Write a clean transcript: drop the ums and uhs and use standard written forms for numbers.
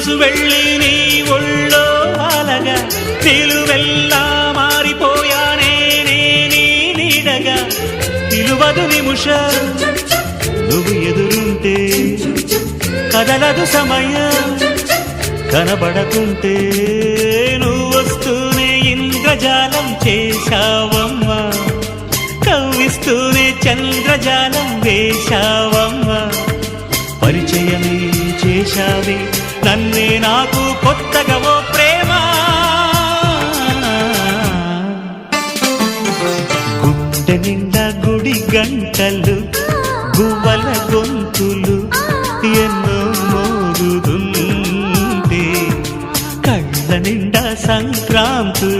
మనసు వెళ్ళి నీ ఒళ్ళో వాలగా నిలువెల్లా మారిపోయానే నీ నీడగా నిలువదు నిమిషం నువ్వు ఎదురుంటే కదలదు సమయం కనబడకుంటే నువ్వు వస్తూనే ఇంద్రజాలం చేశావమ్మా కవ్విస్తూనే చంద్రజాలం వేశావమ్మా పరిచయమే చేశావే నన్నే నాకు కొత్తగా ఓ ప్రేమ గుండె నిండా గుడి గంటలు గువ్వల గొంతులు ఎన్నో మోగుతుంటే కళ్ళ నిండా సంక్రాంతులు